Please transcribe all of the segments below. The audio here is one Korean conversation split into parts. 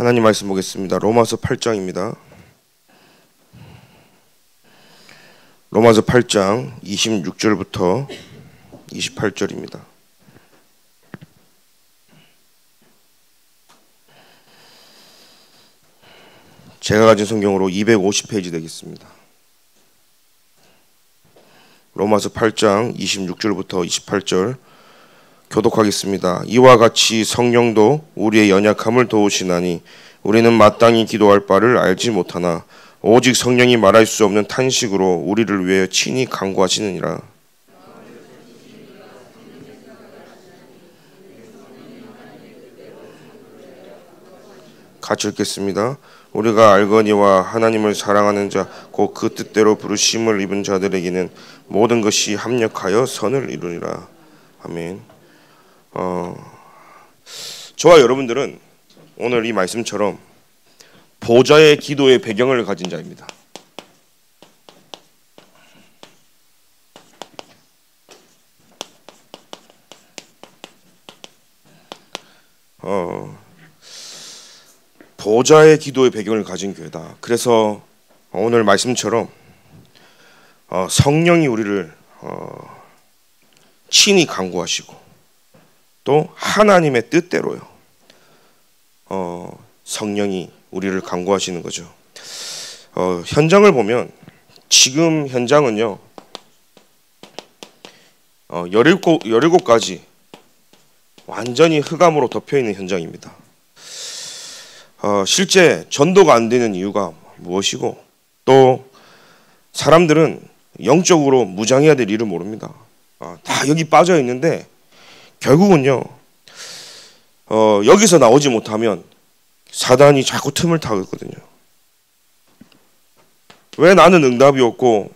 하나님 말씀 보겠습니다. 로마서 8장입니다. 로마서 8장 26절부터 28절입니다. 제가 가진 성경으로 250페이지 되겠습니다. 로마서 8장 26절부터 28절 교독하겠습니다. 이와 같이 성령도 우리의 연약함을 도우시나니 우리는 마땅히 기도할 바를 알지 못하나 오직 성령이 말할 수 없는 탄식으로 우리를 위해 친히 간구하시느니라. 같이 읽겠습니다. 우리가 알거니와 하나님을 사랑하는 자 곧 그 뜻대로 부르심을 입은 자들에게는 모든 것이 합력하여 선을 이루니라. 아멘. 저와 여러분들은 오늘 이 말씀처럼 보좌의 기도의 배경을 가진 자입니다. 보좌의 기도의 배경을 가진 교회다. 그래서 오늘 말씀처럼 성령이 우리를 친히 간구하시고 또 하나님의 뜻대로요. 성령이 우리를 간구하시는 거죠. 현장을 보면 지금 현장은요. 17가지 완전히 흑암으로 덮여있는 현장입니다. 실제 전도가 안 되는 이유가 무엇이고 또 사람들은 영적으로 무장해야 될 일을 모릅니다. 다 여기 빠져 있는데 결국은요, 여기서 나오지 못하면 사단이 자꾸 틈을 타고 있거든요. 왜 나는 응답이 없고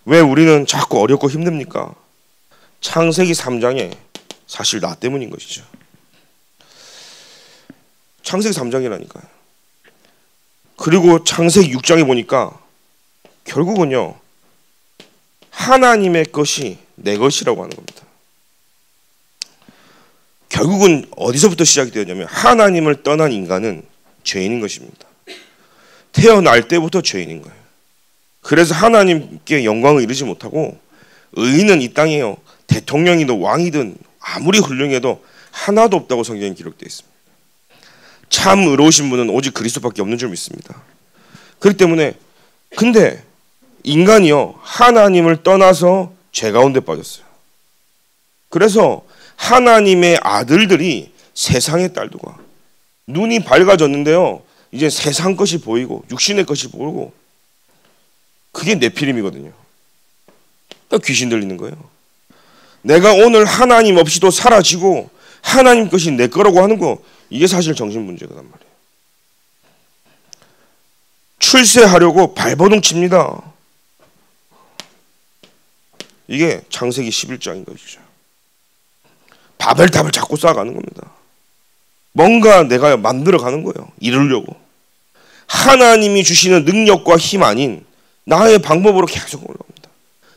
왜 우리는 자꾸 어렵고 힘듭니까? 창세기 3장에 사실 나 때문인 것이죠. 창세기 3장이라니까요. 그리고 창세기 6장에 보니까 결국은요, 하나님의 것이 내 것이라고 하는 겁니다. 결국은 어디서부터 시작이 되었냐면 하나님을 떠난 인간은 죄인인 것입니다. 태어날 때부터 죄인인 거예요. 그래서 하나님께 영광을 이루지 못하고 의인은 이 땅에요. 대통령이든 왕이든 아무리 훌륭해도 하나도 없다고 성경에 기록되어 있습니다. 참 의로우신 분은 오직 그리스도밖에 없는 줄 믿습니다. 그렇기 때문에 근데 인간이요 하나님을 떠나서 죄 가운데 빠졌어요. 그래서 하나님의 아들들이 세상의 딸들과 눈이 밝아졌는데요. 이제 세상 것이 보이고 육신의 것이 보이고 그게 네피림이거든요. 또 귀신 들리는 거예요. 내가 오늘 하나님 없이도 사라지고 하나님 것이 내 거라고 하는 거 이게 사실 정신 문제거단 말이에요. 출세하려고 발버둥 칩니다. 이게 창세기 11장인 것이죠. 바벨탑을 자꾸 쌓아가는 겁니다. 뭔가 내가 만들어가는 거예요. 이루려고. 하나님이 주시는 능력과 힘 아닌 나의 방법으로 계속 올라갑니다.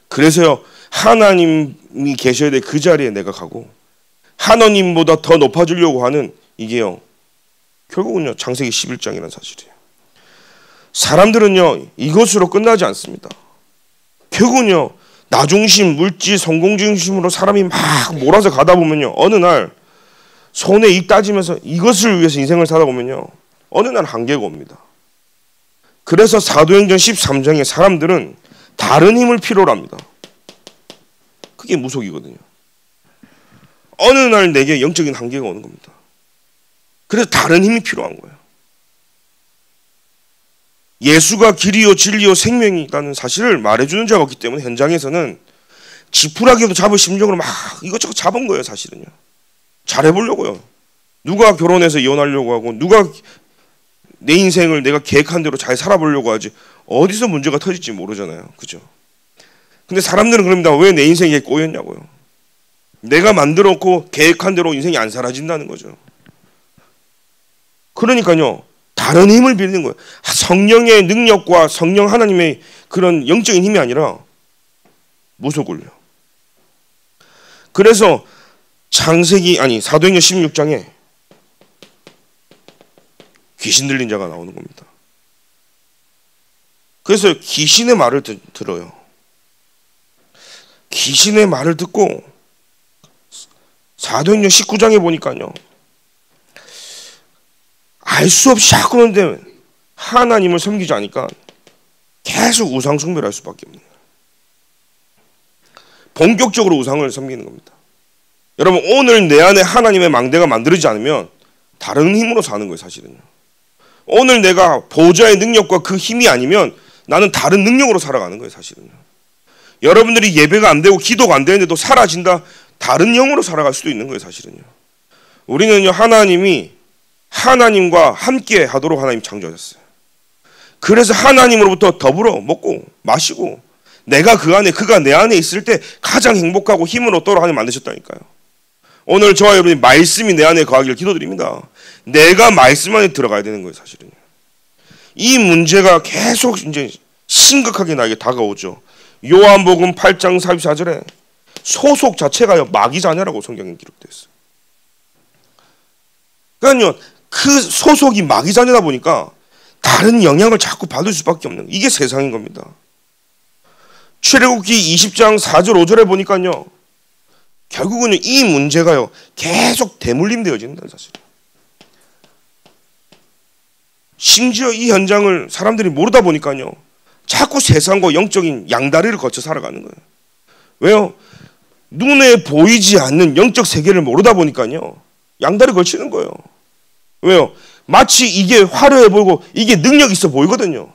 그래서요 하나님이 계셔야 될 그 자리에 내가 가고 하나님보다 더 높아지려고 하는 이게요 결국은요 창세기 11장이라는 사실이에요. 사람들은요 이것으로 끝나지 않습니다. 결국은요 나중심, 물질, 성공 중심으로 사람이 막 몰아서 가다 보면요 어느 날 손에 입 따지면서 이것을 위해서 인생을 살다 보면요 어느 날 한계가 옵니다. 그래서 사도행전 13장에 사람들은 다른 힘을 필요로 합니다. 그게 무속이거든요. 어느 날 내게 영적인 한계가 오는 겁니다. 그래서 다른 힘이 필요한 거예요. 예수가 길이요 진리요 생명이라는 사실을 말해주는 자가 없기 때문에 현장에서는 지푸라기도 잡을 심정으로 막 이것저것 잡은 거예요. 사실은요. 잘해보려고요. 누가 결혼해서 이혼하려고 하고 누가 내 인생을 내가 계획한 대로 잘 살아보려고 하지 어디서 문제가 터질지 모르잖아요. 그죠? 근데 사람들은 그럽니다. 왜 내 인생이 꼬였냐고요. 내가 만들었고 계획한 대로 인생이 안 사라진다는 거죠. 그러니까요. 다른 힘을 빌리는 거예요. 성령의 능력과 성령 하나님의 그런 영적인 힘이 아니라 무속을요. 그래서 사도행전 16장에 귀신 들린 자가 나오는 겁니다. 그래서 귀신의 말을 들어요. 귀신의 말을 듣고 사도행전 19장에 보니까요, 알 수 없이 자꾸 그런데 하나님을 섬기지 않으니까 계속 우상 숭배를 할 수밖에 없는 거예요. 본격적으로 우상을 섬기는 겁니다. 여러분, 오늘 내 안에 하나님의 망대가 만들어지지 않으면 다른 힘으로 사는 거예요, 사실은요. 오늘 내가 보좌의 능력과 그 힘이 아니면 나는 다른 능력으로 살아가는 거예요, 사실은요. 여러분들이 예배가 안 되고 기도가 안 되는데도 사라진다, 다른 영으로 살아갈 수도 있는 거예요, 사실은요. 우리는요, 하나님과 함께 하도록 하나님 창조하셨어요. 그래서 하나님으로부터 더불어 먹고 마시고 내가 그 안에, 그가 내 안에 있을 때 가장 행복하고 힘을 얻도록 하나님 만드셨다니까요. 오늘 저와 여러분이 말씀이 내 안에 거하기를 기도드립니다. 내가 말씀 안에 들어가야 되는 거예요, 사실은요. 이 문제가 계속 이제 심각하게 나에게 다가오죠. 요한복음 8장 44절에 소속 자체가 마귀 자녀라고 성경에 기록되어 있어요. 그러니까요, 그 소속이 마귀 자녀다 보니까 다른 영향을 자꾸 받을 수밖에 없는, 이게 세상인 겁니다. 출애굽기 20장 4절 5절에 보니까요, 결국은 이 문제가요 계속 대물림되어진다, 사실. 심지어 이 현장을 사람들이 모르다 보니까요, 자꾸 세상과 영적인 양다리를 거쳐 살아가는 거예요. 왜요? 눈에 보이지 않는 영적 세계를 모르다 보니까요, 양다리 걸치는 거예요. 왜요? 마치 이게 화려해 보이고 이게 능력 있어 보이거든요.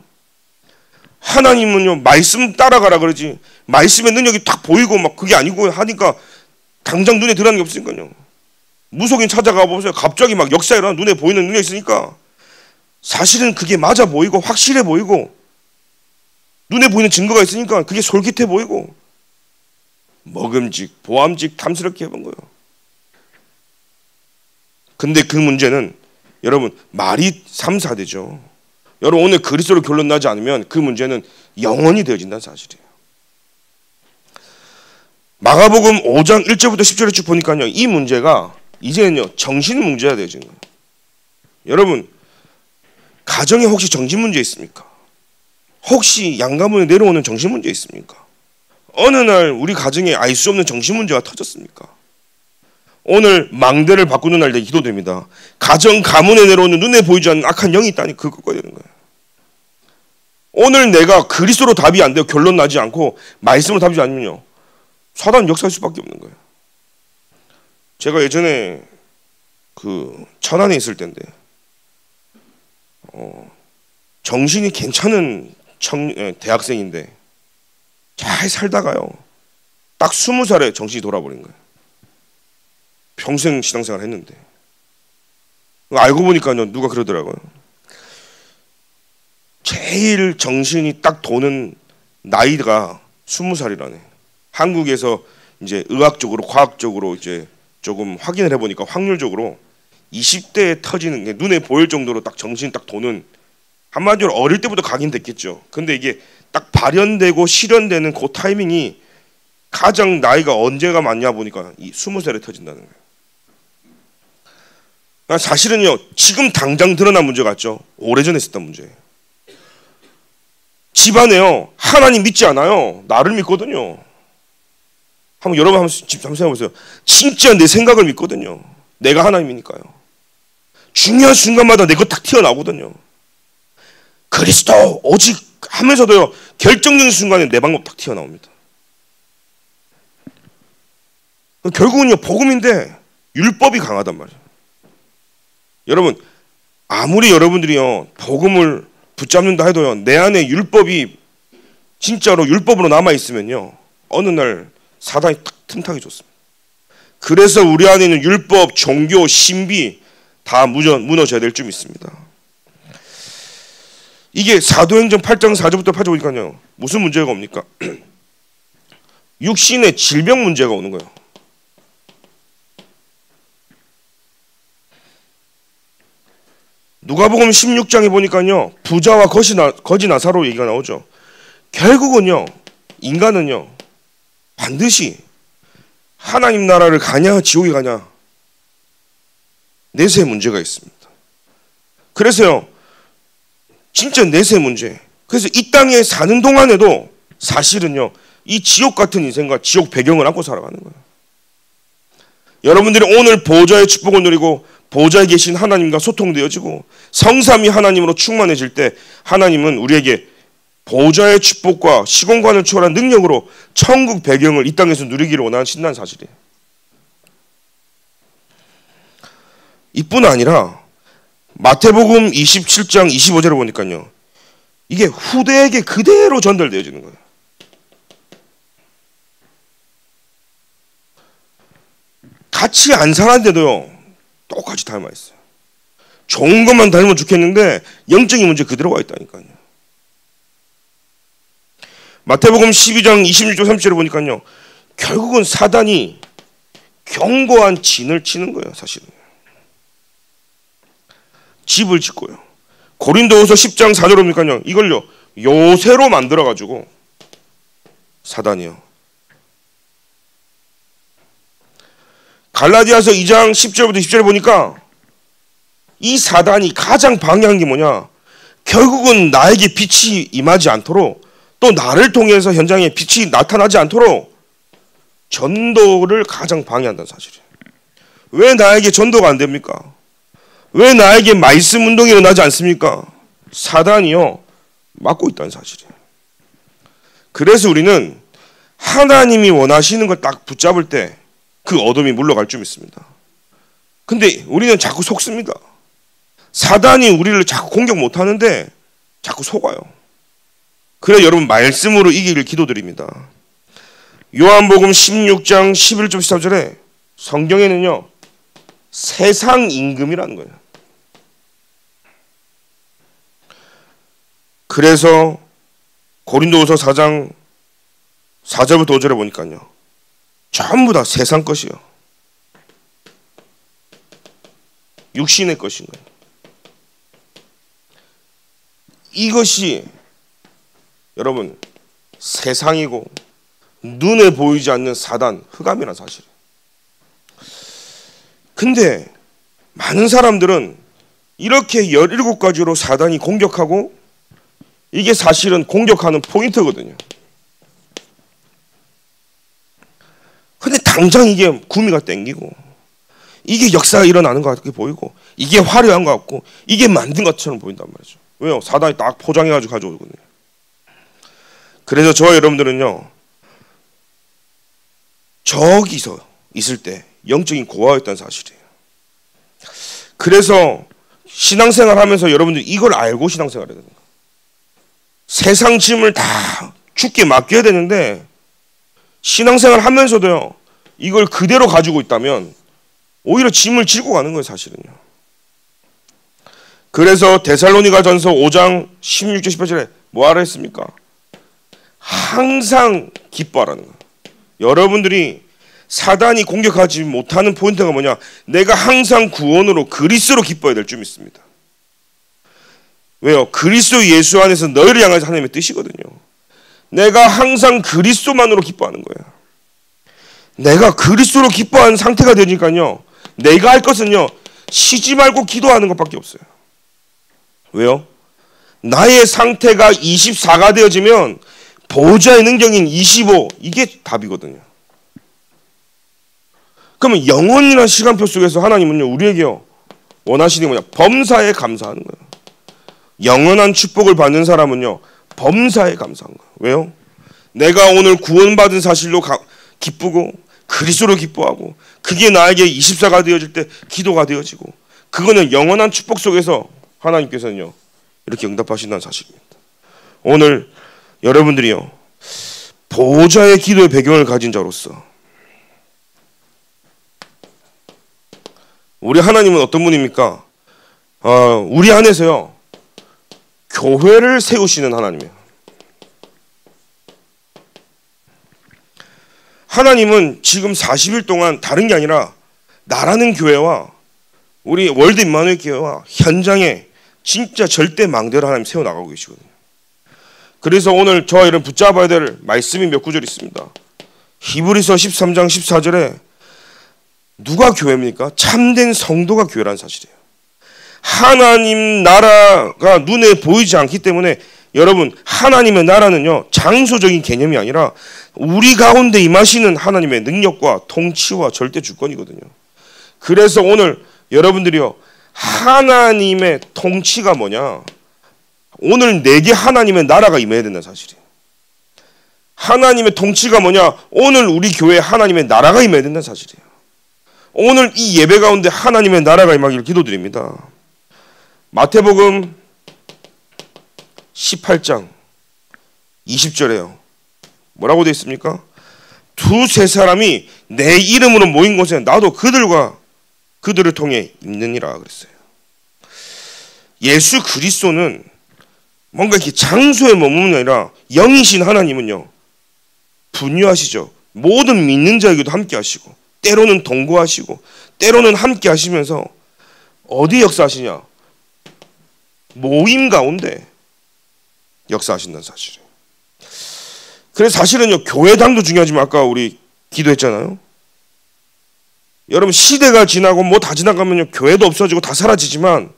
하나님은요, 말씀 따라가라 그러지, 말씀의 능력이 딱 보이고 막 그게 아니고 하니까 당장 눈에 드러나는 게 없으니까요. 무속인 찾아가 보세요. 갑자기 막 역사에 일어나 눈에 보이는 능력이 있으니까 사실은 그게 맞아 보이고 확실해 보이고 눈에 보이는 증거가 있으니까 그게 솔깃해 보이고 먹음직, 보암직, 탐스럽게 해본 거예요. 근데 그 문제는 여러분 말이 3, 4대죠. 여러분 오늘 그리스도로 결론 나지 않으면 그 문제는 영원히 되어진다는 사실이에요. 마가복음 5장 1절부터 10절에 쭉 보니까요, 이 문제가 이제는요 정신 문제가 되어진 거예요. 여러분 가정에 혹시 정신 문제 있습니까? 혹시 양가문에 내려오는 정신 문제 있습니까? 어느 날 우리 가정에 알 수 없는 정신 문제가 터졌습니까? 오늘 망대를 바꾸는 날 되게 기도됩니다. 가정 가문에 내려오는 눈에 보이지 않는 악한 영이 있다니 그거 꺾어야 되는 거예요. 오늘 내가 그리스도로 답이 안 되고 결론 나지 않고 말씀으로 답이 아니면요, 사단은 역사할 수밖에 없는 거예요. 제가 예전에 그 천안에 있을 때인데 정신이 괜찮은 대학생인데 잘 살다가요 딱 20살에 정신이 돌아버린 거예요. 평생 신앙생활 했는데 알고 보니까요 누가 그러더라고요. 제일 정신이 딱 도는 나이가 20살이라네. 한국에서 이제 의학적으로 과학적으로 이제 조금 확인을 해보니까 확률적으로 20대에 터지는 게 눈에 보일 정도로 딱 정신이 딱 도는, 한마디로 어릴 때부터 각인됐겠죠. 근데 이게 딱 발현되고 실현되는 그 타이밍이 가장 나이가 언제가 많냐 보니까 이 20살에 터진다는 거예요. 그러니까 사실은요 지금 당장 드러난 문제 같죠. 오래전에 있었던 문제예요. 집안에요 하나님 믿지 않아요. 나를 믿거든요. 한번 여러분 한번 생각해 보세요. 진짜 내 생각을 믿거든요. 내가 하나님이니까요. 중요한 순간마다 내 것 딱 튀어나오거든요. 그리스도 오직 하면서도요 결정적인 순간에 내 방법 딱 튀어나옵니다. 결국은요 복음인데 율법이 강하단 말이에요. 여러분 아무리 여러분들이요 복음을 붙잡는다 해도요 내 안에 율법이 진짜로 율법으로 남아있으면요 어느 날 사단이 탁 틈타기 좋습니다. 그래서 우리 안에 있는 율법, 종교, 신비 다 무너져야 될 줄 믿습니다. 이게 사도행전 8장 4절부터 8절 보니까요 무슨 문제가 옵니까? 육신의 질병 문제가 오는 거예요. 누가복음 16장에 보니까요 부자와 거지 나사로 얘기가 나오죠. 결국은요 인간은요 반드시 하나님 나라를 가냐 지옥에 가냐 내세의 문제가 있습니다. 그래서요, 진짜 내세 문제. 그래서 이 땅에 사는 동안에도 사실은요, 이 지옥 같은 인생과 지옥 배경을 안고 살아가는 거예요. 여러분들이 오늘 보좌의 축복을 누리고 보좌에 계신 하나님과 소통되어지고 성삼위 하나님으로 충만해질 때 하나님은 우리에게 보좌의 축복과 시공간을 초월한 능력으로 천국 배경을 이 땅에서 누리기를 원하신다는 사실이에요. 이뿐 아니라 마태복음 27장 25절을 보니까요, 이게 후대에게 그대로 전달되어지는 거예요. 같이 안 살았는데도요, 똑같이 닮아 있어요. 좋은 것만 닮으면 좋겠는데 영적인 문제 그대로 와 있다니까요. 마태복음 12장 26절 30절을 보니까요, 결국은 사단이 견고한 진을 치는 거예요. 사실은 집을 짓고요. 고린도후서 10장 4절을 보니까요, 이걸요 요새로 만들어가지고 사단이요. 갈라디아서 2장 10절부터 20절을 보니까 이 사단이 가장 방해한 게 뭐냐, 결국은 나에게 빛이 임하지 않도록, 또 나를 통해서 현장에 빛이 나타나지 않도록 전도를 가장 방해한다는 사실이에요. 왜 나에게 전도가 안 됩니까? 왜 나에게 말씀 운동이 일어나지 않습니까? 사단이요 막고 있다는 사실이에요. 그래서 우리는 하나님이 원하시는 걸 딱 붙잡을 때 그 어둠이 물러갈 줄 믿습니다. 근데 우리는 자꾸 속습니다. 사단이 우리를 자꾸 공격 못하는데 자꾸 속아요. 그래 여러분 말씀으로 이기길 기도드립니다. 요한복음 16장 11절 13절에 성경에는요 세상 임금이라는 거예요. 그래서 고린도후서 4장 4절부터 5절에 보니까요, 전부 다 세상 것이요, 육신의 것인 거예요. 이것이 여러분 세상이고 눈에 보이지 않는 사단, 흑암이라는 사실이에요. 근데 많은 사람들은 이렇게 17가지로 사단이 공격하고, 이게 사실은 공격하는 포인트거든요. 근데 당장 이게 구미가 땡기고, 이게 역사가 일어나는 것 같게 보이고, 이게 화려한 것 같고, 이게 만든 것처럼 보인단 말이죠. 왜요? 사단이 딱 포장해가지고 가져오거든요. 그래서 저와 여러분들은요, 저기서 있을 때 영적인 고아였다는 사실이에요. 그래서 신앙생활 하면서 여러분들이 이걸 알고 신앙생활 해야 되는 거예요. 세상 짐을 다 죽게 맡겨야 되는데, 신앙생활 하면서도요 이걸 그대로 가지고 있다면 오히려 짐을 지고 가는 거예요. 사실은요. 그래서 데살로니가전서 5장 16절 18절에 뭐하라 했습니까? 항상 기뻐하라는 거예요. 여러분들이 사단이 공격하지 못하는 포인트가 뭐냐, 내가 항상 구원으로 그리스도로 기뻐해야 될 줄 믿습니다. 왜요? 그리스도 예수 안에서 너희를 향해서 하나님의 뜻이거든요. 내가 항상 그리스도만으로 기뻐하는 거예요. 내가 그리스도로 기뻐하는 상태가 되니까요, 내가 할 것은요 쉬지 말고 기도하는 것밖에 없어요. 왜요? 나의 상태가 24가 되어지면 보좌의 능력인 25, 이게 답이거든요. 그러면 영원이라는 시간표 속에서 하나님은요 우리에게요 원하시는 게 뭐냐, 범사에 감사하는 거예요. 영원한 축복을 받는 사람은요 범사에 감사한 거예요. 왜요? 내가 오늘 구원받은 사실로 기쁘고 그리스도로 기뻐하고, 그게 나에게 24가 되어질 때 기도가 되어지고, 그거는 영원한 축복 속에서 하나님께서는요 이렇게 응답하신다는 사실입니다. 오늘 여러분들이요 보좌의 기도의 배경을 가진 자로서 우리 하나님은 어떤 분입니까? 우리 안에서요 교회를 세우시는 하나님이에요. 하나님은 지금 40일 동안 다른 게 아니라 나라는 교회와 우리 월드 임마누엘 교회와 현장에 진짜 절대 망대를 하나님 세워나가고 계시거든요. 그래서 오늘 저와 여러분 붙잡아야 될 말씀이 몇 구절 있습니다. 히브리서 13장 14절에 누가 교회입니까? 참된 성도가 교회라는 사실이에요. 하나님 나라가 눈에 보이지 않기 때문에 여러분, 하나님의 나라는요, 장소적인 개념이 아니라 우리 가운데 임하시는 하나님의 능력과 통치와 절대 주권이거든요. 그래서 오늘 여러분들이요, 하나님의 통치가 뭐냐? 오늘 내게 하나님의 나라가 임해야 된다는 사실이에요. 하나님의 통치가 뭐냐? 오늘 우리 교회에 하나님의 나라가 임해야 된다는 사실이에요. 오늘 이 예배 가운데 하나님의 나라가 임하기를 기도드립니다. 마태복음 18장 20절에요. 뭐라고 되어 있습니까? 두세 사람이 내 이름으로 모인 곳에 나도 그들을 통해 있느니라 그랬어요. 예수 그리스도는 뭔가 이렇게 장소에 머무는 게 아니라 영이신 하나님은요, 분유하시죠. 모든 믿는 자에게도 함께 하시고, 때로는 동거하시고, 때로는 함께 하시면서 어디 역사하시냐? 모임 가운데 역사하신다는 사실이에요. 그래서 사실은요, 교회당도 중요하지만 아까 우리 기도했잖아요. 여러분, 시대가 지나고 뭐 다 지나가면요, 교회도 없어지고 다 사라지지만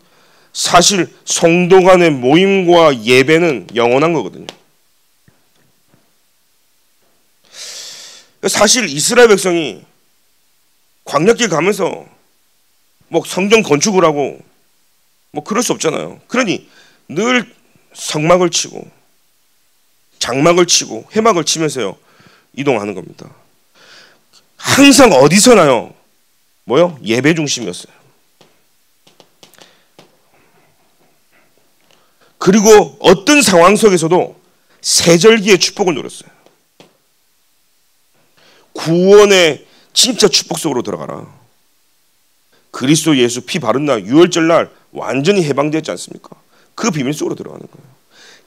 사실 성도 간의 모임과 예배는 영원한 거거든요. 사실 이스라엘 백성이 광야길 가면서 뭐 성전 건축을 하고 뭐 그럴 수 없잖아요. 그러니 늘 성막을 치고 장막을 치고 회막을 치면서요, 이동하는 겁니다. 항상 어디서나요? 뭐요? 예배 중심이었어요. 그리고 어떤 상황 속에서도 세절기의 축복을 누렸어요. 구원의 진짜 축복 속으로 들어가라. 그리스도 예수 피 바른 날, 유월절 날 완전히 해방되었지 않습니까? 그 비밀 속으로 들어가는 거예요.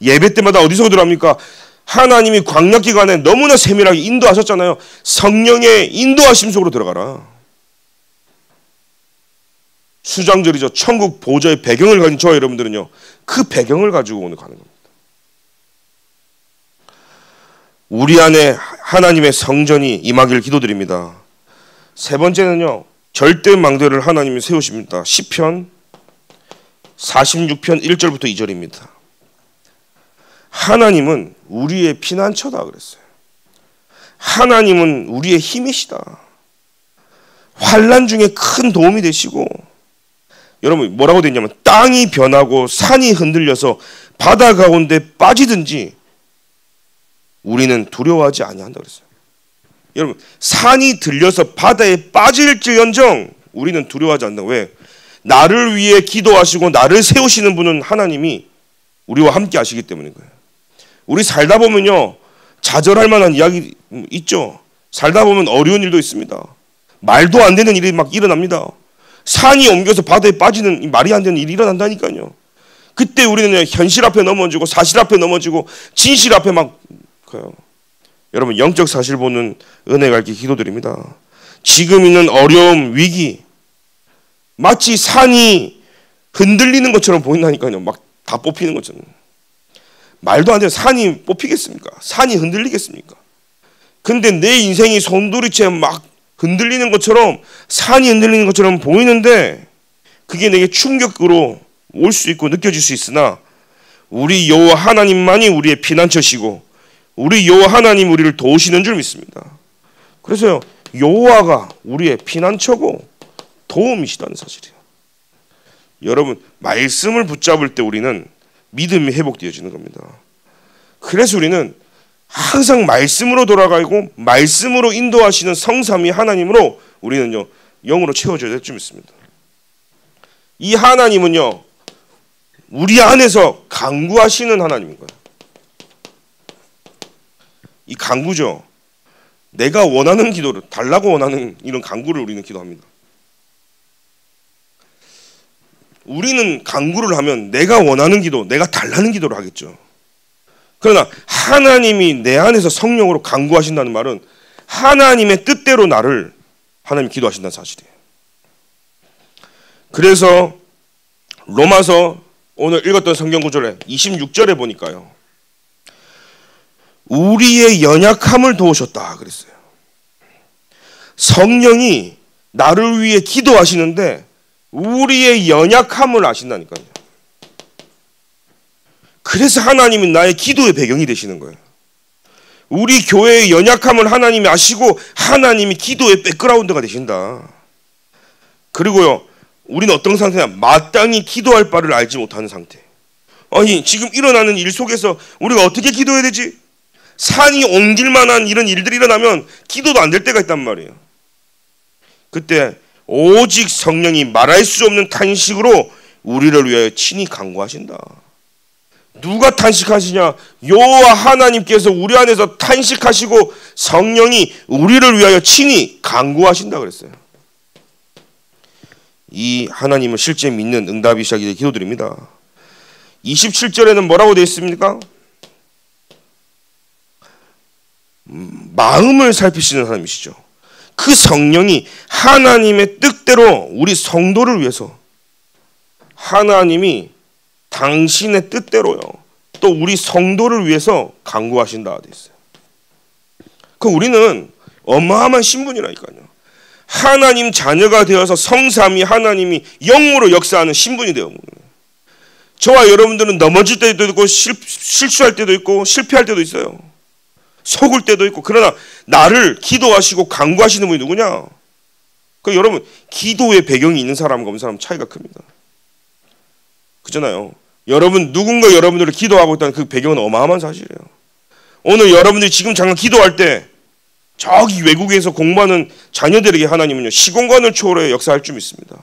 예배 때마다 어디서 들어갑니까? 하나님이 광야 기간에 너무나 세밀하게 인도하셨잖아요. 성령의 인도하심 속으로 들어가라. 수장절이죠. 천국 보좌의 배경을 가진 저와 여러분들은요, 그 배경을 가지고 오늘 가는 겁니다. 우리 안에 하나님의 성전이 임하기를 기도드립니다. 세 번째는요, 절대 망대를 하나님이 세우십니다. 시편 46편 1절부터 2절입니다. 하나님은 우리의 피난처다 그랬어요. 하나님은 우리의 힘이시다. 환난 중에 큰 도움이 되시고, 여러분 뭐라고 되어 있냐면 땅이 변하고 산이 흔들려서 바다 가운데 빠지든지 우리는 두려워하지 아니한다 그랬어요. 여러분, 산이 들려서 바다에 빠질지언정 우리는 두려워하지 않는다. 왜? 나를 위해 기도하시고 나를 세우시는 분은 하나님이 우리와 함께 하시기 때문인 거예요. 우리 살다 보면요, 좌절할 만한 이야기 있죠. 살다 보면 어려운 일도 있습니다. 말도 안 되는 일이 막 일어납니다. 산이 옮겨서 바다에 빠지는 말이 안 되는 일이 일어난다니까요. 그때 우리는 현실 앞에 넘어지고 사실 앞에 넘어지고 진실 앞에 막 가요. 여러분, 영적 사실 보는 은혜가 있게 기도드립니다. 지금 있는 어려움, 위기, 마치 산이 흔들리는 것처럼 보인다니까요. 막 다 뽑히는 것처럼. 말도 안 돼요. 산이 뽑히겠습니까? 산이 흔들리겠습니까? 근데 내 인생이 송두리째 막 흔들리는 것처럼, 산이 흔들리는 것처럼 보이는데 그게 내게 충격으로 올 수 있고 느껴질 수 있으나 우리 여호와 하나님만이 우리의 피난처시고 우리 여호와 하나님 우리를 도우시는 줄 믿습니다. 그래서요, 여호와가 우리의 피난처고 도움이시다는 사실이에요. 여러분, 말씀을 붙잡을 때 우리는 믿음이 회복되어지는 겁니다. 그래서 우리는 항상 말씀으로 돌아가고 말씀으로 인도하시는 성삼위 하나님으로 우리는요, 영으로 채워져야 될 줄 믿습니다. 이 하나님은요, 우리 안에서 강구하시는 하나님인 거예요. 이 강구죠. 내가 원하는 기도를, 달라고 원하는 이런 강구를 우리는 기도합니다. 우리는 강구를 하면 내가 원하는 기도, 내가 달라는 기도를 하겠죠. 그러나 하나님이 내 안에서 성령으로 강구하신다는 말은 하나님의 뜻대로 나를 하나님이 기도하신다는 사실이에요. 그래서 로마서 오늘 읽었던 성경 구절에 26절에 보니까요, 우리의 연약함을 도우셨다 그랬어요. 성령이 나를 위해 기도하시는데 우리의 연약함을 아신다니까요. 그래서 하나님이 나의 기도의 배경이 되시는 거예요. 우리 교회의 연약함을 하나님이 아시고 하나님이 기도의 백그라운드가 되신다. 그리고요, 우리는 어떤 상태냐? 마땅히 기도할 바를 알지 못하는 상태. 아니, 지금 일어나는 일 속에서 우리가 어떻게 기도해야 되지? 산이 옮길 만한 이런 일들이 일어나면 기도도 안 될 때가 있단 말이에요. 그때 오직 성령이 말할 수 없는 탄식으로 우리를 위하여 친히 간구하신다. 누가 탄식하시냐? 여호와 하나님께서 우리 안에서 탄식하시고 성령이 우리를 위하여 친히 간구하신다 그랬어요. 이 하나님을 실제 믿는 응답이 시작이 될 기도드립니다. 27절에는 뭐라고 되어 있습니까? 마음을 살피시는 하나님이시죠. 그 성령이 하나님의 뜻대로 우리 성도를 위해서, 하나님이 당신의 뜻대로요, 또 우리 성도를 위해서 간구하신다 되어 있어요. 그 우리는 어마어마한 신분이라니까요. 하나님 자녀가 되어서 성삼위 하나님이 영으로 역사하는 신분이 되어 있는 거예요. 저와 여러분들은 넘어질 때도 있고 실수할 때도 있고 실패할 때도 있어요. 속을 때도 있고. 그러나 나를 기도하시고 간구하시는 분이 누구냐? 그 여러분, 기도의 배경이 있는 사람과 없는 사람 차이가 큽니다. 그렇잖아요. 여러분, 누군가 여러분들을 기도하고 있다는 그 배경은 어마어마한 사실이에요. 오늘 여러분들이 지금 잠깐 기도할 때 저기 외국에서 공부하는 자녀들에게 하나님은요, 시공간을 초월해 역사할 줄 믿습니다.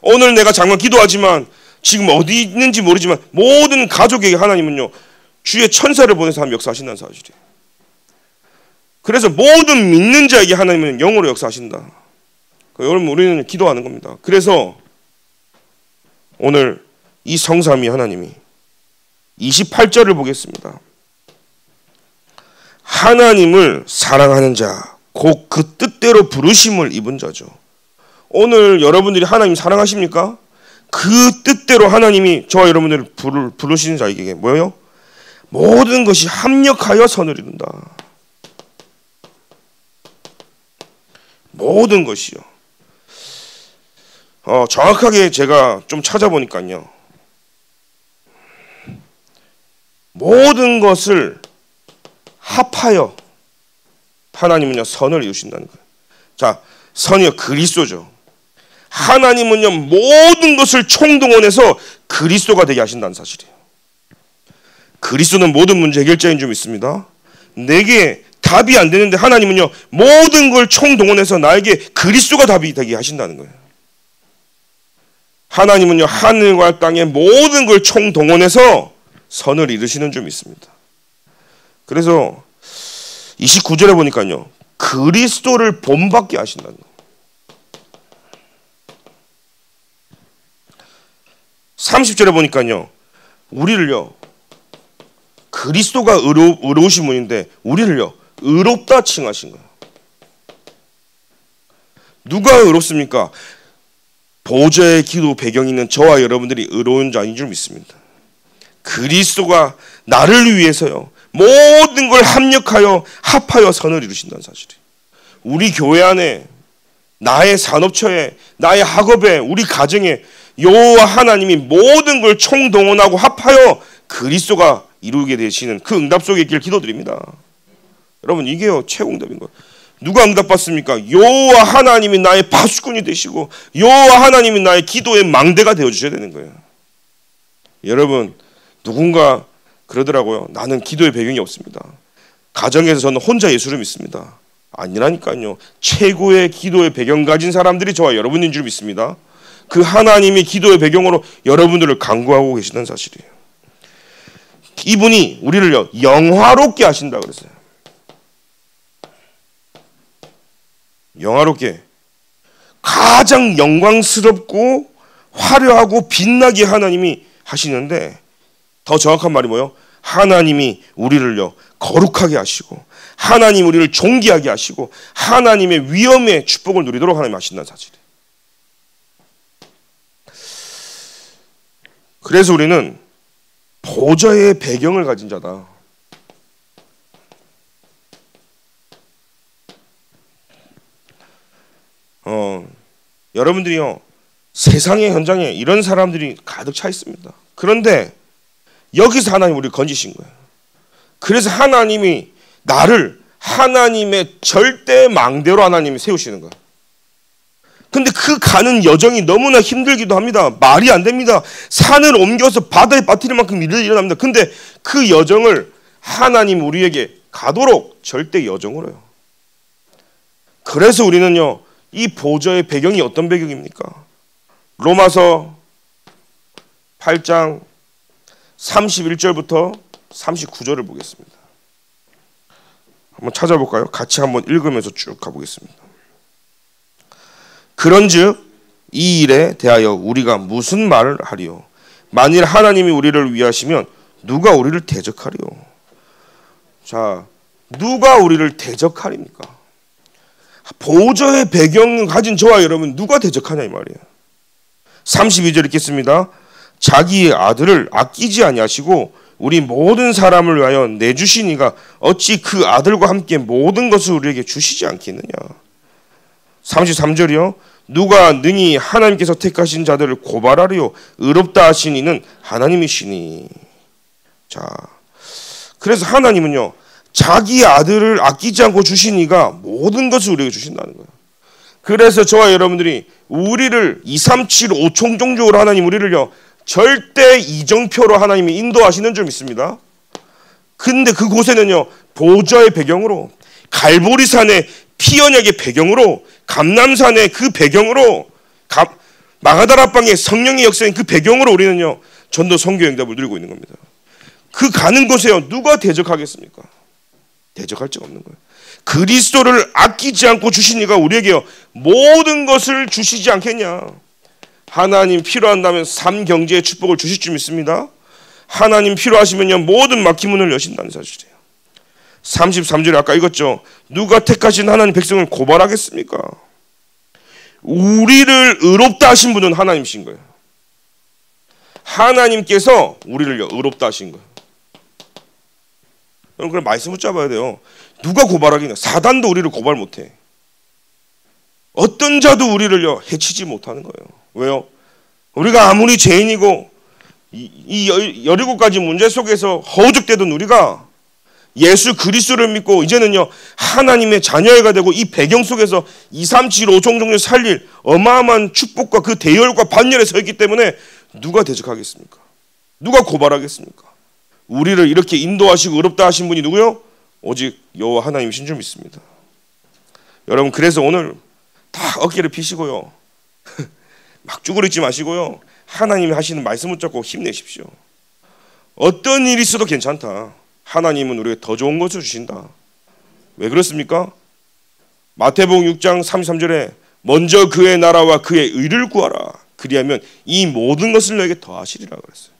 오늘 내가 잠깐 기도하지만 지금 어디 있는지 모르지만 모든 가족에게 하나님은요, 주의 천사를 보내서 하나님 역사하신다는 사실이에요. 그래서 모든 믿는 자에게 하나님은 영으로 역사하신다. 여러분, 우리는 기도하는 겁니다. 그래서 오늘 이 성삼위 하나님이 28절을 보겠습니다. 하나님을 사랑하는 자, 곧 그 뜻대로 부르심을 입은 자죠. 오늘 여러분들이 하나님 사랑하십니까? 그 뜻대로 하나님이 저와 여러분들을 부르시는 자에게 뭐예요? 모든 것이 합력하여 선을 이룬다. 모든 것이요. 정확하게 제가 좀 찾아보니까요, 모든 것을 합하여 하나님은요, 선을 이루신다는 거예요. 자, 선이요, 그리스도죠. 하나님은요, 모든 것을 총동원해서 그리스도가 되게 하신다는 사실이에요. 그리스도는 모든 문제 해결자인 줄 믿습니다. 내게 답이 안 되는데 하나님은요, 모든 걸 총동원해서 나에게 그리스도가 답이 되게 하신다는 거예요. 하나님은요, 하늘과 땅의 모든 걸 총동원해서 선을 이루시는 줄 믿습니다. 그래서 29절에 보니까요, 그리스도를 본받게 하신다는 거예요. 30절에 보니까요, 우리를요, 그리스도가 의로우신 분인데 우리를요, 의롭다 칭하신 거예요. 누가 의롭습니까? 보좌의 기도 배경이 있는 저와 여러분들이 의로운 자인 줄 믿습니다. 그리스도가 나를 위해서요, 모든 걸 합력하여 합하여 선을 이루신다는 사실이에요. 우리 교회 안에, 나의 산업처에, 나의 학업에, 우리 가정에 여호와 하나님이 모든 걸 총동원하고 합하여 그리스도가 이루게 되시는 그 응답 속에 있길 기도드립니다. 여러분, 이게요, 최고 응답인 거예요. 누가 응답받습니까? 여호와 하나님이 나의 파수꾼이 되시고 여호와 하나님이 나의 기도의 망대가 되어주셔야 되는 거예요. 여러분, 누군가 그러더라고요. 나는 기도의 배경이 없습니다. 가정에서 저는 혼자 예수를 믿습니다. 아니라니까요. 최고의 기도의 배경 가진 사람들이 저와 여러분인 줄 믿습니다. 그 하나님이 기도의 배경으로 여러분들을 간구하고 계시는 사실이에요. 이분이 우리를요, 영화롭게 하신다 그랬어요. 영화롭게, 가장 영광스럽고 화려하고 빛나게 하나님이 하시는데, 더 정확한 말이 뭐예요? 하나님이 우리를요, 거룩하게 하시고 하나님 우리를 존귀하게 하시고 하나님의 위엄의 축복을 누리도록 하나님 하신다는 사실이에요. 그래서 우리는 보좌의 배경을 가진 자다. 여러분들이요, 세상의 현장에 이런 사람들이 가득 차 있습니다. 그런데 여기서 하나님 우리를 건지신 거예요. 그래서 하나님이 나를 하나님의 절대 망대로 하나님이 세우시는 거예요. 근데 그 가는 여정이 너무나 힘들기도 합니다. 말이 안 됩니다. 산을 옮겨서 바다에 빠뜨릴 만큼 일이 일어납니다. 근데 그 여정을 하나님 우리에게 가도록 절대 여정으로 해요. 그래서 우리는요, 이 보좌의 배경이 어떤 배경입니까? 로마서 8장 31절부터 39절을 보겠습니다. 한번 찾아볼까요? 같이 한번 읽으면서 쭉 가보겠습니다. 그런즉 이 일에 대하여 우리가 무슨 말을 하리요? 만일 하나님이 우리를 위하시면 누가 우리를 대적하리요? 자, 누가 우리를 대적하리입니까? 보좌의 배경을 가진 저와 여러분 누가 대적하냐 이 말이에요. 32절 읽겠습니다. 자기의 아들을 아끼지 아니하시고 우리 모든 사람을 위하여 내주시니가 어찌 그 아들과 함께 모든 것을 우리에게 주시지 않겠느냐. 33절이요. 누가 능히 하나님께서 택하신 자들을 고발하리요? 의롭다 하신 이는 하나님이시니. 자, 그래서 하나님은요, 자기 아들을 아끼지 않고 주시니가 모든 것을 우리에게 주신다는 거예요. 그래서 저와 여러분들이 우리를 2, 3, 7, 5총종적으로 하나님 우리를요, 절대 이정표로 하나님이 인도하시는 줄 믿습니다. 근데 그곳에는요, 보좌의 배경으로, 갈보리산의 피언약의 배경으로, 감람산의 그 배경으로, 마가다라방의 성령의 역사인 그 배경으로 우리는요, 전도 선교 응답을 누리고 있는 겁니다. 그 가는 곳에요, 누가 대적하겠습니까? 대적할 적 없는 거예요. 그리스도를 아끼지 않고 주시니가 우리에게요, 모든 것을 주시지 않겠냐. 하나님 필요한다면 삶 경제의 축복을 주실 줄 믿습니다. 하나님 필요하시면요, 모든 막힌 문을 여신다는 사실이에요. 33절에 아까 읽었죠. 누가 택하신 하나님 백성을 고발하겠습니까? 우리를 의롭다 하신 분은 하나님이신 거예요. 하나님께서 우리를 의롭다 하신 거예요. 여러분, 그럼 말씀 붙잡아야 돼요. 누가 고발하겠냐? 사단도 우리를 고발 못해. 어떤 자도 우리를요, 해치지 못하는 거예요. 왜요? 우리가 아무리 죄인이고 이 17가지 문제 속에서 허우적대던 우리가 예수 그리스도를 믿고 이제는요, 하나님의 자녀가 되고 이 배경 속에서 2, 3, 7, 5종종을 살릴 어마어마한 축복과 그 대열과 반열에 서 있기 때문에 누가 대적하겠습니까? 누가 고발하겠습니까? 우리를 이렇게 인도하시고 의롭다 하신 분이 누구요? 오직 여호와 하나님이신 줄 믿습니다. 여러분, 그래서 오늘 다 어깨를 피시고요, 막 쭈그리지 마시고요, 하나님이 하시는 말씀 붙잡고 힘내십시오. 어떤 일이 있어도 괜찮다. 하나님은 우리에게 더 좋은 것을 주신다. 왜 그렇습니까? 마태복음 6장 33절에 먼저 그의 나라와 그의 의를 구하라. 그리하면 이 모든 것을 너에게 더하시리라 그랬어요.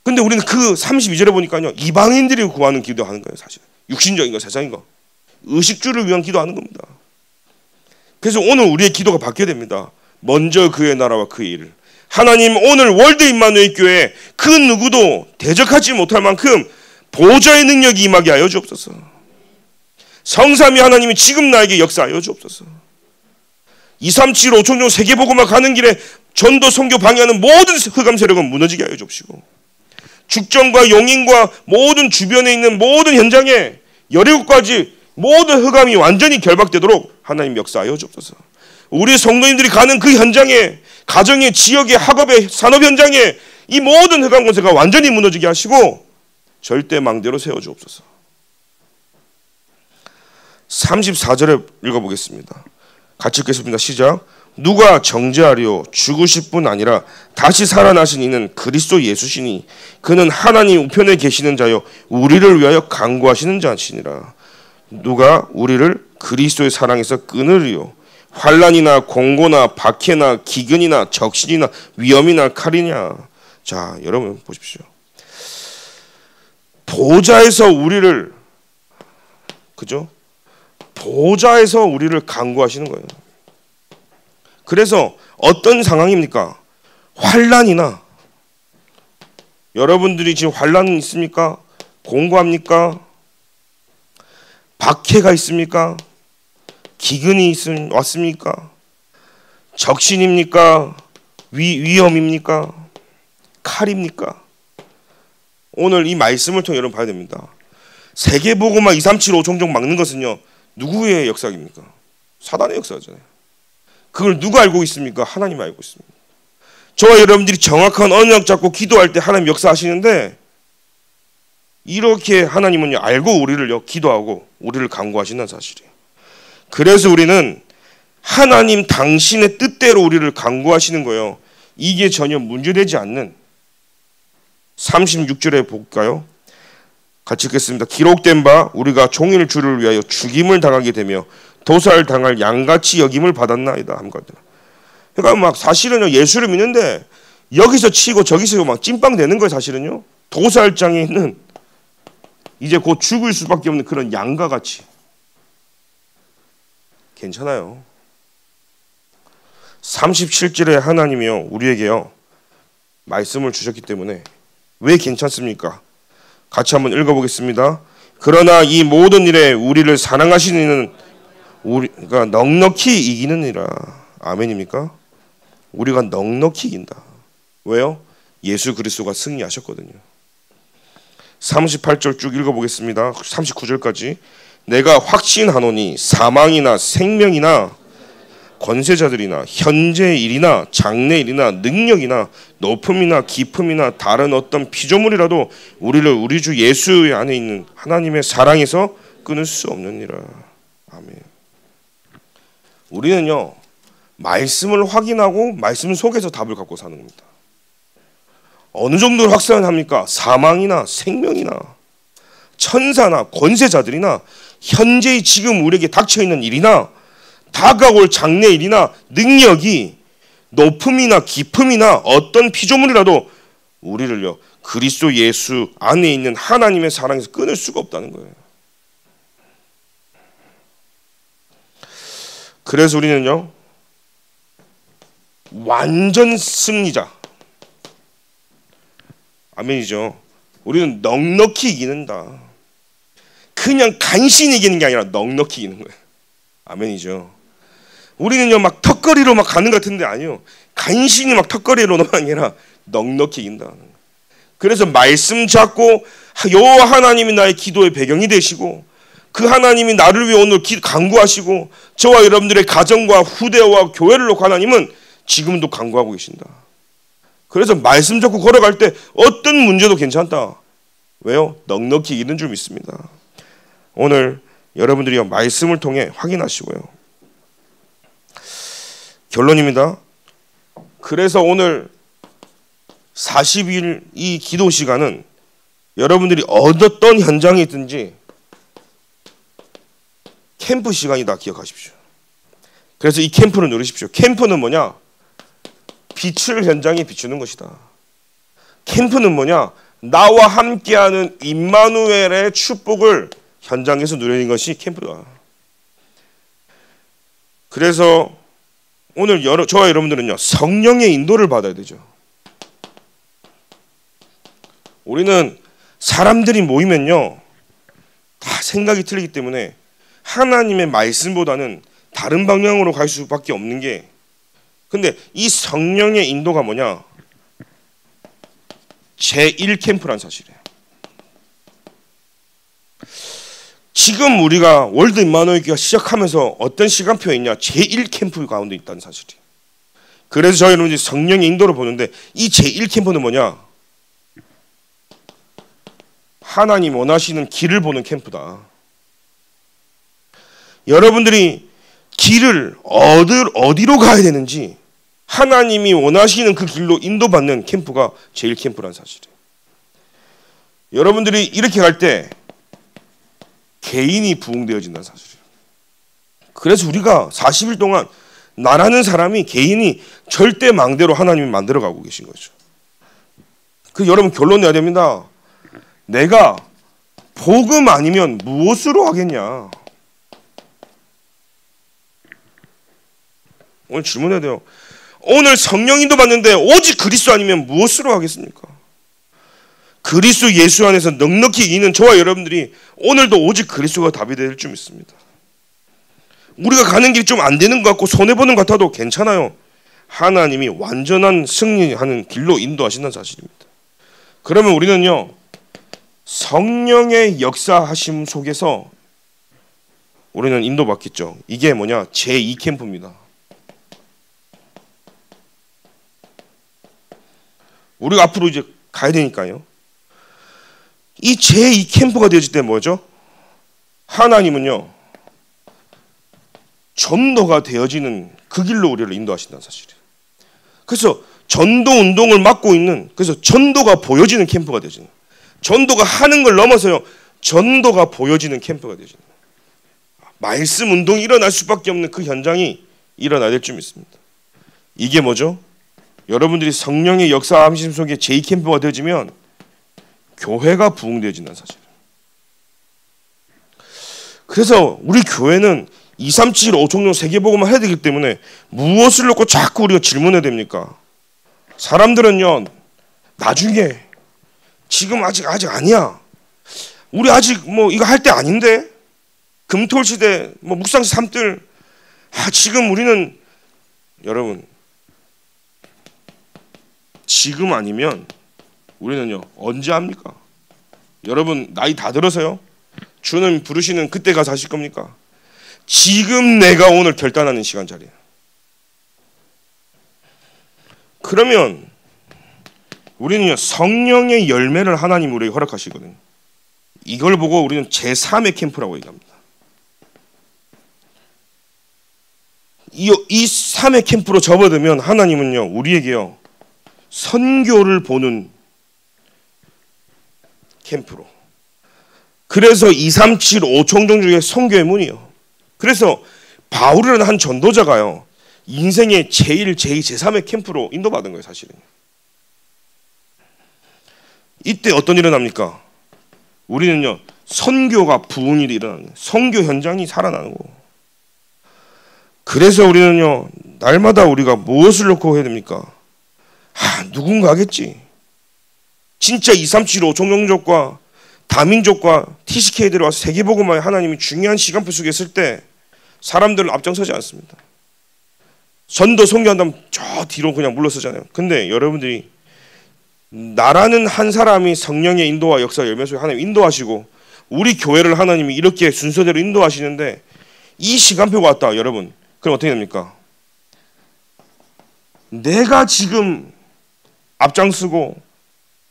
근데 우리는 그 32절에 보니까요, 이방인들이 구하는 기도하는 거예요. 사실 육신적인 거, 세상인 거, 의식주를 위한 기도하는 겁니다. 그래서 오늘 우리의 기도가 바뀌어야 됩니다. 먼저 그의 나라와 그의 일을. 하나님, 오늘 월드 임마누엘 교회에 그 누구도 대적하지 못할 만큼 보좌의 능력이 임하게 하여 주옵소서. 성삼위 하나님이 지금 나에게 역사하여 주옵소서. 2, 3, 7, 5총종 세계복음화 가는 길에 전도 선교 방해하는 모든 흑암 세력은 무너지게 하여 주옵시고, 죽전과 용인과 모든 주변에 있는 모든 현장에 17가지 모든 흑암이 완전히 결박되도록 하나님 역사하여 주옵소서. 우리 성도님들이 가는 그 현장에, 가정의, 지역의, 학업의, 산업 현장에 이 모든 흑암 권세가 완전히 무너지게 하시고 절대 망대로 세워 주옵소서. 34절에 읽어보겠습니다. 같이 읽겠습니다. 시작. 누가 정죄하리요? 죽으실 뿐 아니라 다시 살아나신 이는 그리스도 예수시니 그는 하나님 우편에 계시는 자요 우리를 위하여 간구하시는 자시니라. 누가 우리를 그리스도의 사랑에서 끊으리요? 환난이나 공고나 박해나 기근이나 적신이나 위험이나 칼이냐. 자, 여러분 보십시오. 보좌에서 우리를, 그죠? 보좌에서 우리를 간구하시는 거예요. 그래서 어떤 상황입니까? 환난이나, 여러분들이 지금 환난은 있습니까? 공고합니까? 박해가 있습니까? 기근이 왔습니까? 적신입니까? 위험입니까? 칼입니까? 오늘 이 말씀을 통해 여러분 봐야 됩니다. 세계보고마 2, 3, 7, 5 종종 막는 것은요, 누구의 역사입니까? 사단의 역사잖아요. 그걸 누가 알고 있습니까? 하나님 알고 있습니다. 저와 여러분들이 정확한 언약 잡고 기도할 때 하나님 역사하시는데, 이렇게 하나님은요 알고 우리를요 기도하고 우리를 간구하신다는 사실이에요. 그래서 우리는 하나님 당신의 뜻대로 우리를 간구하시는 거예요. 이게 전혀 문제되지 않는 36절에 볼까요? 같이 읽겠습니다. 기록된 바 우리가 종일 주를 위하여 죽임을 당하게 되며 도살당할 양같이 여김을 받았나이다. 그러니까 막 사실은요 예수를 믿는데 여기서 치고 저기서 막 찐빵 되는 거예요. 사실은요 도살장에 있는 이제 곧 죽을 수밖에 없는 그런 양과 같이. 괜찮아요. 37절에 하나님이요 우리에게요 말씀을 주셨기 때문에 왜 괜찮습니까? 같이 한번 읽어보겠습니다. 그러나 이 모든 일에 우리를 사랑하시는 이는 우리가 넉넉히 이기느니라. 아멘입니까? 우리가 넉넉히 이긴다. 왜요? 예수 그리스도가 승리하셨거든요. 38절 쭉 읽어보겠습니다. 39절까지. 내가 확신하노니 사망이나 생명이나 권세자들이나 현재의 일이나 장래의 일이나 능력이나 높음이나 깊음이나 다른 어떤 피조물이라도 우리를 우리 주 예수 안에 있는 하나님의 사랑에서 끊을 수 없느니라. 아멘. 우리는요 말씀을 확인하고 말씀 속에서 답을 갖고 사는 겁니다. 어느 정도로 확산합니까? 사망이나 생명이나 천사나 권세자들이나 현재의 지금 우리에게 닥쳐있는 일이나 다가올 장래 일이나 능력이 높음이나 깊음이나 어떤 피조물이라도 우리를요 그리스도 예수 안에 있는 하나님의 사랑에서 끊을 수가 없다는 거예요. 그래서 우리는요 완전 승리자. 아멘이죠. 우리는 넉넉히 이기는다. 그냥 간신히 이기는 게 아니라 넉넉히 이기는 거예요. 아멘이죠. 우리는요 막 턱걸이로 막 가는 것 같은데 아니요. 간신히 막 턱걸이로만 아니라 넉넉히 이긴다. 그래서 말씀 잡고 여호와 하나님이 나의 기도의 배경이 되시고 그 하나님이 나를 위해 오늘 간구하시고 저와 여러분들의 가정과 후대와 교회를 놓고 하나님은 지금도 간구하고 계신다. 그래서 말씀 잡고 걸어갈 때 어떤 문제도 괜찮다. 왜요? 넉넉히 이기는 줄 믿습니다. 오늘 여러분들이 말씀을 통해 확인하시고요. 결론입니다. 그래서 오늘 40일 이 기도 시간은 여러분들이 어떤 현장에 있든지 캠프 시간이다 기억하십시오. 그래서 이 캠프를 누리십시오. 캠프는 뭐냐? 빛을 현장에 비추는 것이다. 캠프는 뭐냐? 나와 함께하는 임마누엘의 축복을 현장에서 누리는 것이 캠프다. 그래서 오늘 저와 여러분들은요 성령의 인도를 받아야 되죠. 우리는 사람들이 모이면요 다 생각이 틀리기 때문에 하나님의 말씀보다는 다른 방향으로 갈 수밖에 없는 게, 근데 이 성령의 인도가 뭐냐? 제1캠프란 사실이에요. 지금 우리가 월드 임마누엘 교회가 시작하면서 어떤 시간표에 있냐? 제1캠프 가운데 있다는 사실이에요. 그래서 저희 여러분들이 성령의 인도를 보는데 이 제1캠프는 뭐냐? 하나님 원하시는 길을 보는 캠프다. 여러분들이 길을 어디로 가야 되는지 하나님이 원하시는 그 길로 인도받는 캠프가 제1캠프라는 사실이에요. 여러분들이 이렇게 갈 때 개인이 부흥되어진다는 사실이에요. 그래서 우리가 40일 동안 나라는 사람이 개인이 절대 망대로 하나님이 만들어가고 계신 거죠. 그 여러분 결론 내야 됩니다. 내가 복음 아니면 무엇으로 하겠냐? 오늘 질문해야 돼요. 오늘 성령인도 받는데 오직 그리스도 아니면 무엇으로 하겠습니까? 그리스도 예수 안에서 넉넉히 이기는 저와 여러분들이 오늘도 오직 그리스도가 답이 될 줄 믿습니다. 우리가 가는 길이 좀 안 되는 것 같고 손해보는 것 같아도 괜찮아요. 하나님이 완전한 승리하는 길로 인도하신다는 사실입니다. 그러면 우리는요, 성령의 역사하심 속에서 우리는 인도받겠죠. 이게 뭐냐? 제2 캠프입니다. 우리가 앞으로 이제 가야 되니까요. 이 제2 캠프가 되어질 때 뭐죠? 하나님은요, 전도가 되어지는 그 길로 우리를 인도하신다는 사실이에요. 그래서 전도 운동을 맡고 있는, 그래서 전도가 보여지는 캠프가 되어지는, 전도가 하는 걸 넘어서요, 전도가 보여지는 캠프가 되어지는, 말씀 운동이 일어날 수밖에 없는 그 현장이 일어나야 될 줄 믿습니다. 이게 뭐죠? 여러분들이 성령의 역사함심 속에 제2 캠프가 되어지면 교회가 부흥되어진다는 사실. 그래서 우리 교회는 2, 3, 7, 5 총종 세계복음을 해야 되기 때문에 무엇을 놓고 자꾸 우리가 질문해야 됩니까? 사람들은요, 나중에, 지금 아직 아니야. 우리 아직 뭐 이거 할 때 아닌데? 금토일시대, 뭐 묵상시 3뜰, 지금 우리는, 여러분, 지금 아니면 우리는요, 언제 합니까? 여러분, 나이 다 들어서요? 주님 부르시는 그때 가서 하실 겁니까? 지금 내가 오늘 결단하는 시간 자리야. 그러면 우리는요, 성령의 열매를 하나님 우리에게 허락하시거든요. 이걸 보고 우리는 제3의 캠프라고 얘기합니다. 이 3의 캠프로 접어들면 하나님은요, 우리에게요, 선교를 보는 캠프로. 그래서 2, 3, 7, 5 총종 중에 선교의 문이요. 그래서 바울이라는 한 전도자가요, 인생의 제1, 제2, 제3의 캠프로 인도받은 거예요, 사실은. 이때 어떤 일이 일어납니까? 우리는요, 선교가 부흥일이 일어나는, 선교 현장이 살아나는 거고. 그래서 우리는요, 날마다 우리가 무엇을 놓고 해야 됩니까? 누군가 하겠지. 진짜 2, 3, 7, 5 종족과 다민족과 TCK들이 와서 세계복음화에 하나님이 중요한 시간표 속에 있을 때 사람들은 앞장서지 않습니다. 전도 선교한다면 저 뒤로 그냥 물러서잖아요. 근데 여러분들이 나라는 한 사람이 성령의 인도와 역사 열매 속에 하나님 인도하시고 우리 교회를 하나님이 이렇게 순서대로 인도하시는데 이 시간표가 왔다, 여러분. 그럼 어떻게 됩니까? 내가 지금 앞장서고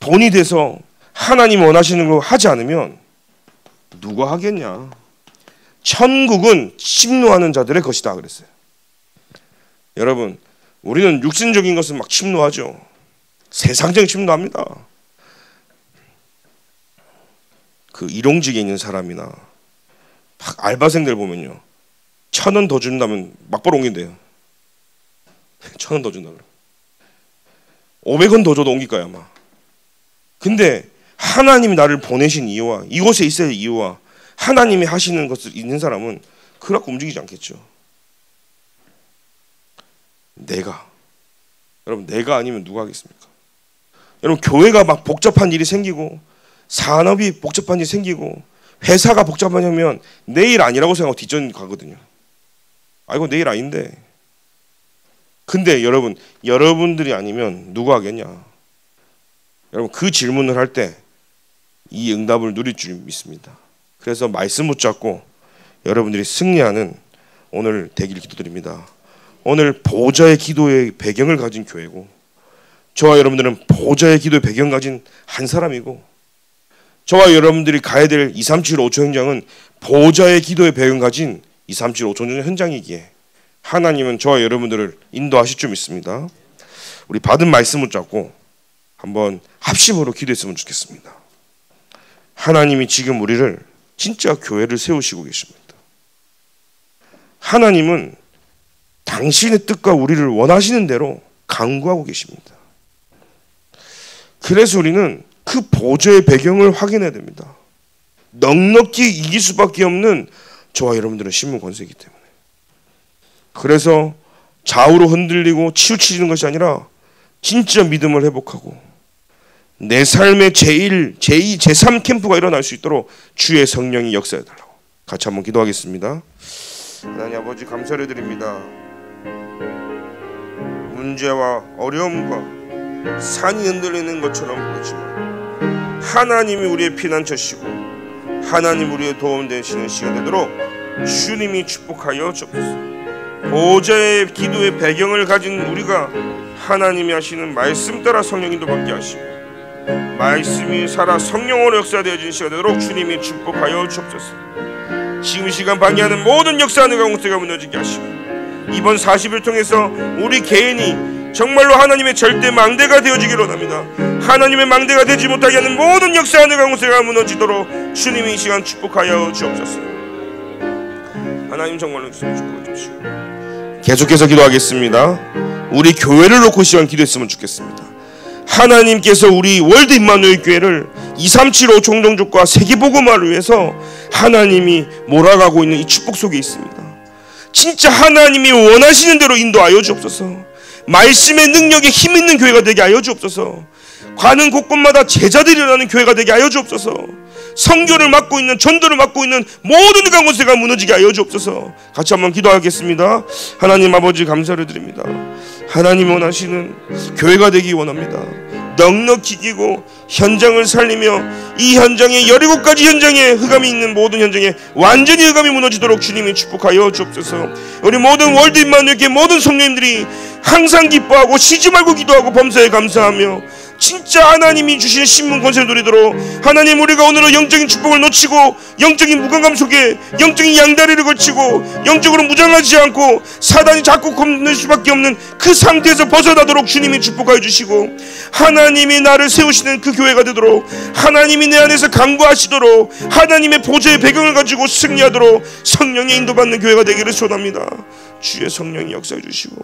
돈이 돼서 하나님 원하시는 거 하지 않으면 누가 하겠냐? 천국은 침노하는 자들의 것이다 그랬어요. 여러분, 우리는 육신적인 것은 막 침노하죠. 세상적인 침노합니다. 그 일용직에 있는 사람이나 막 알바생들 보면요, 1,000원 더 준다면 막바로 옮긴대요. 1,000원 더 준다면 500원 더 줘도 옮길까요 아마. 근데 하나님이 나를 보내신 이유와 이곳에 있어야 할 이유와 하나님이 하시는 것을 있는 사람은 그렇게 움직이지 않겠죠. 여러분, 내가 아니면 누가 하겠습니까? 여러분, 교회가 막 복잡한 일이 생기고 산업이 복잡한 일이 생기고 회사가 복잡하냐면 내일 아니라고 생각하고 뒷전 가거든요. 이거 내일 아닌데. 근데 여러분, 여러분들이 아니면 누가 하겠냐? 여러분, 그 질문을 할 때 이 응답을 누릴 줄 믿습니다. 그래서 말씀 붙잡고 여러분들이 승리하는 오늘 되기를 기도드립니다. 오늘 보좌의 기도의 배경을 가진 교회고, 저와 여러분들은 보좌의 기도의 배경 가진 한 사람이고, 저와 여러분들이 가야 될 2, 3, 7, 5초 현장은 보좌의 기도의 배경 가진 2, 3, 7, 5초 현장이기에 하나님은 저와 여러분들을 인도하실 줄 믿습니다. 우리 받은 말씀 붙잡고 한번 합심으로 기도했으면 좋겠습니다. 하나님이 지금 우리를 진짜 교회를 세우시고 계십니다. 하나님은 당신의 뜻과 우리를 원하시는 대로 강구하고 계십니다. 그래서 우리는 그 보좌의 배경을 확인해야 됩니다. 넉넉히 이길 수밖에 없는 저와 여러분들은 신문 권세이기 때문에. 그래서 좌우로 흔들리고 치우치는 것이 아니라 진짜 믿음을 회복하고 내 삶의 제1, 제2, 제3 캠프가 일어날 수 있도록 주의 성령이 역사해달라고 같이 한번 기도하겠습니다. 하나님 아버지, 감사를 드립니다. 문제와 어려움과 산이 흔들리는 것처럼 보이지만 하나님이 우리의 피난처시고 하나님 우리의 도움 되시는 시간 되도록 주님이 축복하여 주옵소서. 보호자의 기도의 배경을 가진 우리가 하나님이 하시는 말씀 따라 성령 인도받게 하시고 말씀이 살아 성령으로 역사되어지는 시간 되도록 주님이 축복하여 주옵소서. 지금 이 시간 방해하는 모든 역사하는 강세가 무너지게 하시고 이번 40일 통해서 우리 개인이 정말로 하나님의 절대 망대가 되어지기를 원합니다. 하나님의 망대가 되지 못하게 하는 모든 역사하는 강세가 무너지도록 주님이 이 시간 축복하여 주옵소서. 하나님 정말로 축복해 주시고 계속해서 기도하겠습니다. 우리 교회를 놓고 시간 기도했으면 좋겠습니다. 하나님께서 우리 월드 임마누엘 교회를 2375 총동족과 세계복음화를 위해서 하나님이 몰아가고 있는 이 축복 속에 있습니다. 진짜 하나님이 원하시는 대로 인도하여 주옵소서. 말씀의 능력에 힘 있는 교회가 되게 하여 주옵소서. 가는 곳곳마다 제자들이 일어나는 교회가 되게 하여 주옵소서. 선교를 맡고 있는 전도를 맡고 있는 모든 강원세가 무너지게 하여 주옵소서. 같이 한번 기도하겠습니다. 하나님 아버지 감사를 드립니다. 하나님 원하시는 교회가 되기 원합니다. 넉넉히 이기고 현장을 살리며 이 현장에 17가지 현장에 흑암이 있는 모든 현장에 완전히 흑암이 무너지도록 주님이 축복하여 주옵소서. 우리 모든 월드 임마누엘교회 모든 성령님들이 항상 기뻐하고 쉬지 말고 기도하고 범사에 감사하며 진짜 하나님이 주시는 신문 권세를 누리도록 하나님 우리가 오늘은 영적인 축복을 놓치고 영적인 무감감 속에 영적인 양다리를 걸치고 영적으로 무장하지 않고 사단이 자꾸 겁낼 수밖에 없는 그 상태에서 벗어나도록 주님이 축복하여 주시고 하나님이 나를 세우시는 그 교회가 되도록 하나님이 내 안에서 강구하시도록 하나님의 보좌의 배경을 가지고 승리하도록 성령의 인도받는 교회가 되기를 소원합니다. 주의 성령이 역사해 주시고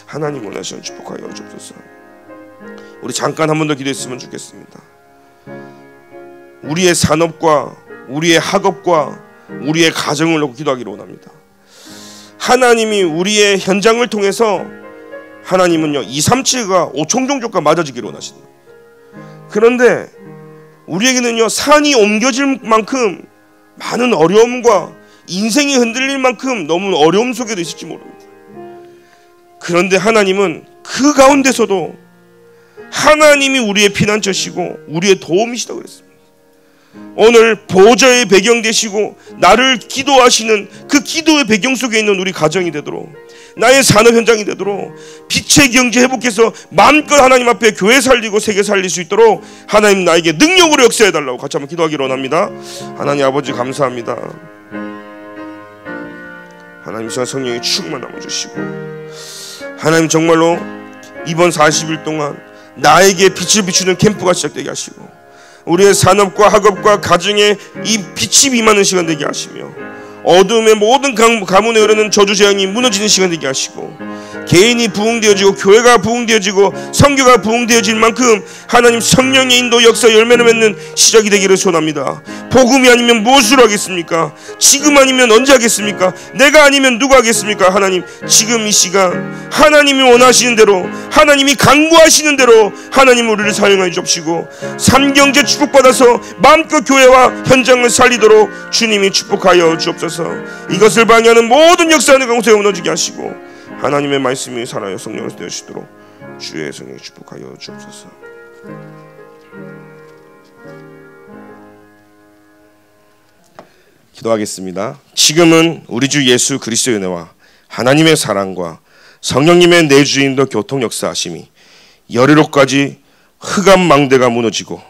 하나님 원하시는 축복하여 주옵소서. 우리 잠깐 한 번 더 기도했으면 좋겠습니다. 우리의 산업과 우리의 학업과 우리의 가정을 놓고 기도하기를 원합니다. 하나님이 우리의 현장을 통해서 하나님은요 237과 5총종족과 맞아지기를 원하십니다. 그런데 우리에게는요 산이 옮겨질 만큼 많은 어려움과 인생이 흔들릴 만큼 너무 어려움 속에도 있을지 모릅니다. 그런데 하나님은 그 가운데서도 하나님이 우리의 피난처시고 우리의 도움이시다고 그랬습니다. 오늘 보좌의 배경 되시고 나를 기도하시는 그 기도의 배경 속에 있는 우리 가정이 되도록 나의 산업 현장이 되도록 빛의 경제 회복해서 마음껏 하나님 앞에 교회 살리고 세계 살릴 수 있도록 하나님 나에게 능력으로 역사해달라고 같이 한번 기도하기를 원합니다. 하나님 아버지 감사합니다. 하나님 시간 성령의 충만 남아주시고 하나님 정말로 이번 40일 동안 나에게 빛을 비추는 캠프가 시작되게 하시고 우리의 산업과 학업과 가정에 이 빛이 임하는 시간 되게 하시며 어둠의 모든 가문에 흐르는 저주재앙이 무너지는 시간 되게 하시고 개인이 부흥되어지고 교회가 부흥되어지고 선교가 부흥되어질 만큼 하나님 성령의 인도 역사 열매를 맺는 시작이 되기를 소원합니다. 복음이 아니면 무엇으로 하겠습니까? 지금 아니면 언제 하겠습니까? 내가 아니면 누가 하겠습니까? 하나님 지금 이 시간 하나님이 원하시는 대로 하나님이 강구하시는 대로 하나님 우리를 사용하여 주옵시고 삼경제 축복받아서 마음껏 교회와 현장을 살리도록 주님이 축복하여 주옵소서. 이것을 방해하는 모든 역사하는 강세가 무너지게 하시고 하나님의 말씀이 살아요 성령을 되시도록 주의 성령이 축복하여 주옵소서. 기도하겠습니다. 지금은 우리 주 예수 그리스도의 은혜와 하나님의 사랑과 성령님의 내주인도 교통 역사하심이 17가지 흑암 망대가 무너지고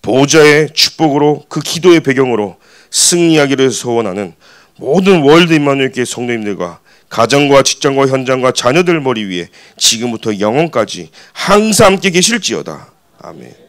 보호자의 축복으로 그 기도의 배경으로 승리하기를 소원하는 모든 월드 임마누엘 교회 성도님들과 가정과 직장과 현장과 자녀들 머리 위에 지금부터 영원까지 항상 함께 계실지어다. 아멘.